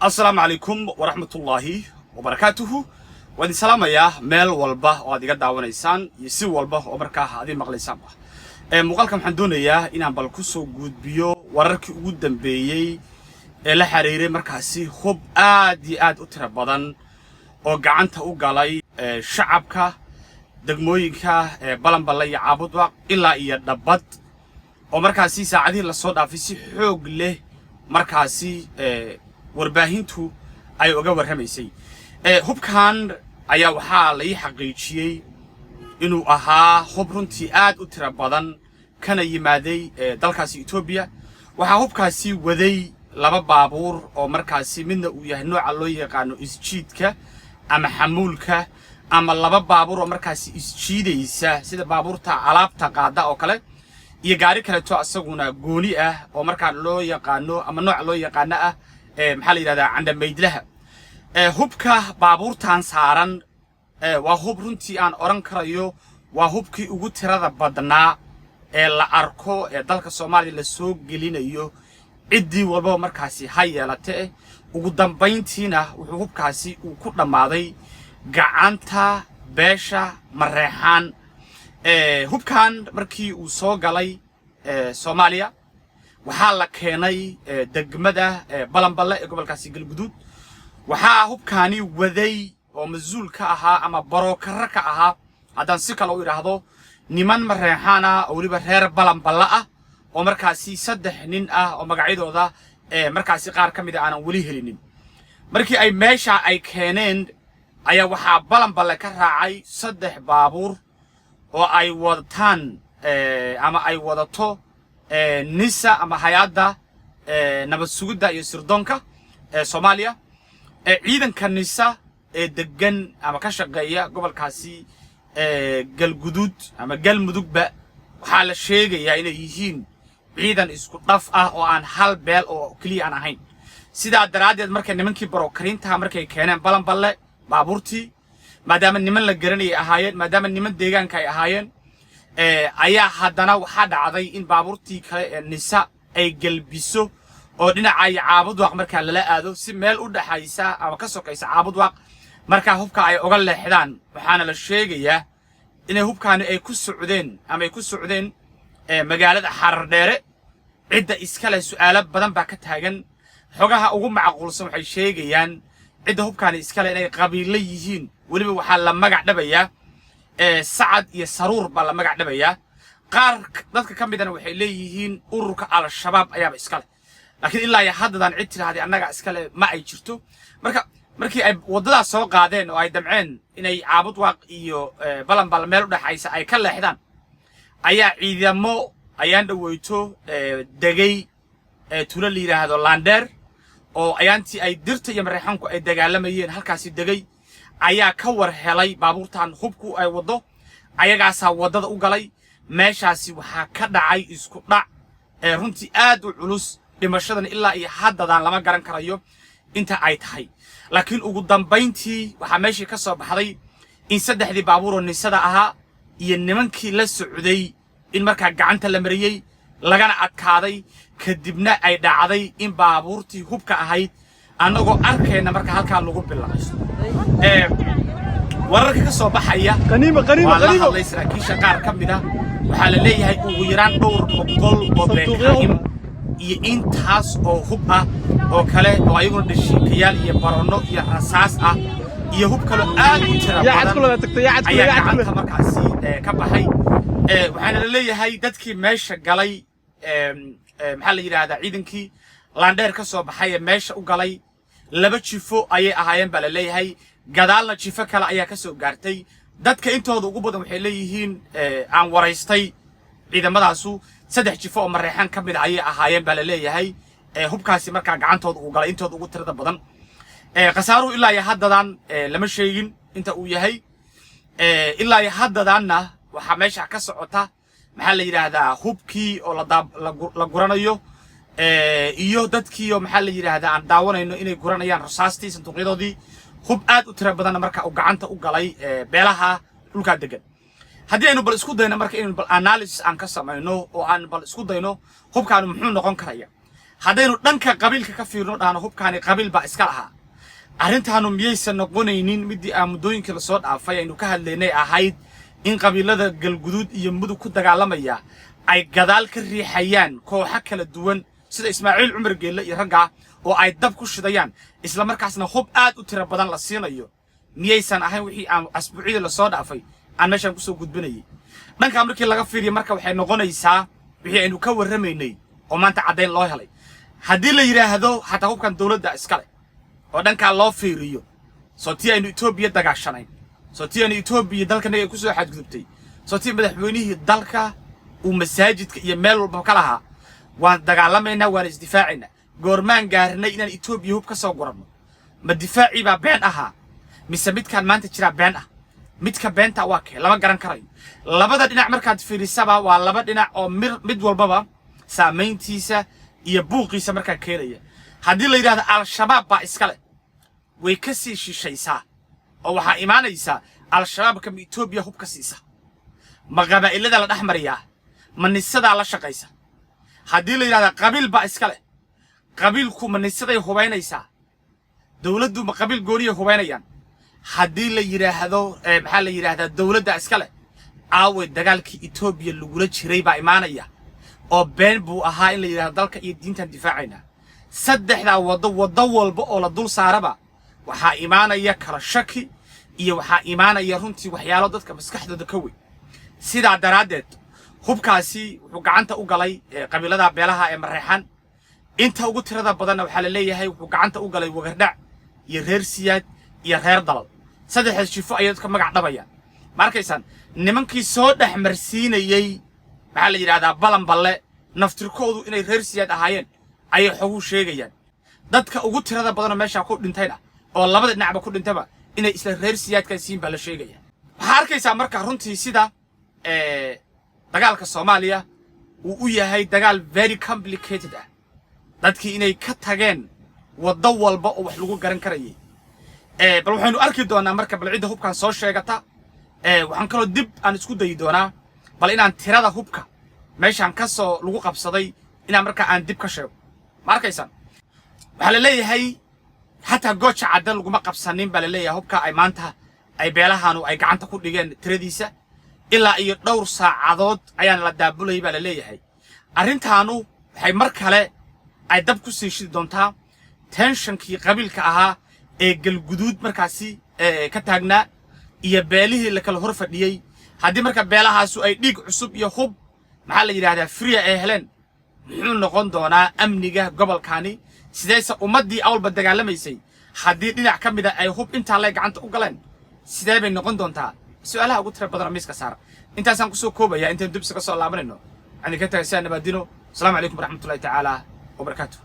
السلام عليكم ورحمة الله وبركاته. وادي سلام يا ميل والبه وادي قد داونيسان يسي والبه وبركاه هذه مغليسان به. مقالكم حندون يا إن بالكوسو جود بيو ورك جود دنبيي إلى حريري مركزي خب آدي أترى بدن وقعنت وقالي شعبك دقمويك بلن بلي عابد وق إلا يدبط ومركزي ساعدي للصوت عفيسي حوق له مركزي warbaahintu ay uga warhamaysay hubkan ayaa waxa la xaqiijiyay inuu ahaa hub runtii aad u tira badan kana yimaaday dalkaasi Itoobiya waxa hubkaasi waday laba baabuur oo markaasi midna uu yahay nooca loo yaqaan isjiidka ama xamuulka ama laba baabuur oo markaasi isjiidaysa sida baabuurta alaabta qaada oo kale iyo gaari kale to asaguna gooni ah oo markaa loo yaqaano ama nooca loo yaqaan ah محل هذا عند ميدلها هبكه بابورتان سارن وهب runtii aan oran karayo waa hubkii ugu tirada badnaa la arko dalka Soomaaliya la soo gelinayo cidii walba markaasi hay yeelatay ugu dambeyntiina wuxuu hubkaasi uu ku dhamaaday gacanta beesha mareexan hubkan markii uu soo galay Soomaaliya waxaa la keenay degmada balanballe ee gobolkaasi galguduud waxaa hubkaani waday oo masuul ka ahaa ama barookar ka ahaa hadan si kale u yiraahdo niman mareexana oo waliba reer balanballe ah oo markaasi saddex nin ah oo magacyadooda markaasi qaar kamid ah aan wali helinin markii ay meesha ay keeneen ayaa waxaa balanballe ka raacay saddex baabuur oo ay wadataan ama ay wadato nisa ama hay'adda nabad sugidda iyo sirdoonka Soomaaliya ciidanka nisa degan ama ka shaqeeya gobolkaasi galguduud ama galmudugba waxa la sheegayaa inay yihiin ciidan isku dhaf ah oo aan hal beel oo kaliya aan ahayn sida daraadeed markay nimankii barookarinta markay keeneen balanballe baabuurtii maadaama niman la garanay ahaayeen maadaama niman deegaanka ay ahaayeen ayaa haddana waxa dhacday in baabuurtii kale nisa ay galbiso oo dhinaca ay caabud waq marka la aado si meel u dhaxaysa ama ka sokaysa caabud waq marka hubka ay uga leexdaan waxaana la sheegayaa inay hubkaani ay ku socdeen magaalada Xardheere cidda iska leh su'aalo badan baa ka taagan xogaha ugu macquulsan waxay sheegayaan cidda hubkaani iska leh inay qabiilo yihiin waliba waxa la magac dhabayaa سعد يسرور بالله مقع دبيا قار dadka kamidana waxay leeyihiin ururka al-shabaab ayaa iskale laakiin ilaa ay haddan cidtii hadi anaga iskale ma ay jirto markii ay wadada soo qaadeen oo ay damceen inay caabud waq iyo balanbal meel u dhaxaysa ay ka leexdaan ayaa ciidamo ayaan dhaweyto degay tuulo la yiraahdo Lander oo ayaantii ay dirta iyo mareexanku ay dagaalamayeen halkaasi degay ayaa ka war helay baabuurtan hubku ay wado ayagaasa wadada u galay meeshaasi waxa ka dhacay isku dhac runtii aad u culus dhimashadan ilaa iyo haddan lama garan karayo inta ay tahay laakiin ugu dambeyntii waxa meeshii ka soo baxday in saddexdii baabuur oo nisada ahaa iyo nimankii la socday in marka gacanta la mariyay lagana adkaaday kadibna ay dhacday in baabuurtii hubka ahayd anagoo arkayna marka halka lagu bilaabay wararka ka soo baxaya qaniimo la saraakiisha qaar kamid ah waxa la leeyahay ugu yaraan dhowr boqol oo beekaim iyo intaas oo hub ah oo kale oo ayaguna dhashiikayaal iyo barono iyo rasaas ah iyo hub kale aad u tira badan ayaa markaasi ka baxay waxaana la leeyahay dadkii meesha galay maxaa la yiraahdaa ciidankii Lander ka soo baxay meesha u galay laba jifo ayay ahaayeen baa la leeyahay gadaalna jifo kale ayaa ka soo gaartay dadka intooda ugu badan waxay leeyihiin aan waraystay ciidamadaasu saddex jifo oo mareexan kamid ayay ahaayeen baa la leeyahay hubkaasi marka gacantooda uu galay intooda ugu tirada badan qasaaruhu ilaa iyo haddan lama sheegin inta uu yahay ilaa iyo haddanna waxa meesha ka socota maxaa la yiraahdaa hubkii oo la guranayo iyo dadkii oo maxaa la yiraahdaa aan daawanayno inay guranayaan rasaastii sanduuqyadoodii hub aad u tira badan marka uu gacanta u galay beelaha dhulka degan haddii aynu bal isku dayno marka in bal analysis aan ka sameeyno oo aan bal isku dayno hubkaan muxuu noqon karaya haddaynu dhanka qabiilka ka fiirno dhaano hubkaani qabiil baa iska lahaa arrintaanu miyaysan noqonaynin midii aan muddooyinkii la soo dhaafay aynu ka hadlaynay ahayd in qabiilada galguduud iyo mudug ku dagaalamaya ay gadaal ka riixayaan kooxo kala duwan sida Ismaaciil Cumar Geelle iyo ragga oo ay dab ku shidayaan isla markaasna hub aad u tiro badan la siinayo miyaysan ahayn wixii aan asbuucida la soo dhaafay aan meeshan ku soo gudbinayay dhanka markii laga fiiriyo marka waxay noqonaysaa wixii aynu ka warramaynay oo maanta cadeyn loo helay haddii la yiraahdo xataa hubkan dawladda iska leh oo dhanka loo fiiriyo sootii aynu Itoobiya dagaashanayn sootii aynu Itoobiya dalkanaga ku soo xadgudubtay sootii madaxweynihii dalka uu masaajidka iyo meel walba ka lahaa waan dagaalamayna waan isdifaacina goormaan gaarnay inaan Itoobiya hub ka soo gurano ma difaaci baa been ahaa mise midkan maanta jira been ah midka beenta waa kee lama garan karayo labada dhinac markaad fiirisaba waa laba dhinac oo mid walbaba saameyntiisa iyo buuqiisa markaa keenaya haddii la yiraahdo al-shabaab baa iska leh way ka sii shishaysaa oo waxaa imaanaysa al-shabaab ka Itoobiya hub ka siisa ma qabaa'ilada la dhaxmariyaa ma nisada la shaqaysa haddii la yiraahdo qabiil baa iska leh qabiilku ma nisaday hubaynaysaa dawladdu ma qabiil gooniye hubaynayaan haddii la yiraahdo maxaa la yiraahdaa dawladda iska leh aawe dagaalkii Itoobiya lagula jiray baa imaanaya oo been buu ahaa in la yiraahdo dalka iyo diintan difaacayna saddexda wado walba oo la dul saaraba waxaa imaanaya kala shaki iyo waxaa imaanaya runtii waxyaalo dadka maskaxdooda ka weyn sidaa daraadeed hubkaasi wuxuu gacanta u galay qabiilada beelaha ee Mareexan inta ugu tirada badan waxa la leeyahay wuxuu gacanta u galay Wagardhac iyo reer Siyaad iyo reer Dalal saddexdaas jifo ay dadka magac dhabayaan markaysan nimankii soo dhaxmarsiinayay waxa la yiraahdaa balanballe naftirkoodu inay reer Siyaad ahaayeen ayay xogu sheegayaan dadka ugu tirada badan meesha ku dhintayna oo labada dhinacba ku dhintaba inay isla reer Siyaadka siin baa la sheegaya waxa arkaysaa marka runtii sida dagaalka Soomaaliya uu u yahay dagaal very complicated ah dadkii inay ka tageen wado walba oo wax lagu garan karayay bal waxaanu arki doonaa marka bal cid hubkan soo sheegata waxaan kaloo dib aan isku dayi doonaa bal inaan tirada hubka meeshan ka soo lagu qabsaday inaan marka aan dib ka sheego ma arkaysan waxa la leeyahay hatta goocha cadal laguma qabsanin bal leeyahay hubka ay maanta ay beelahanu ay gacanta ku dhigeen tiradiisa ilaa iyo dhowr saacadood ayaan la daabulay bal leeyahay arrintaanu waxay mar kale ay dab ku sii shidi doontaa tensionkii qabiilka ahaa ee galguduud markaasi ka taagnaa iyo beelihii la kala hor fadhiyay haddii marka beelahaasu ay dhiig cusub iyo hub maxaa la yiraahdaa free ay heleen muxuu noqon doonaa amniga gobolkaani sideesa ummadii awalba dagaalamaysay haddii dhinac ka mid ah ay hub inta la gacanta u galeen sidee bay noqon doontaa su'aalaha ugu tira badan miiska saar intaasaan ku soo koobaya intaan dib iska soo laabanayno ani ka tagay nabadino assalamu alaykum warahmatullahi ta'ala wabarakatuh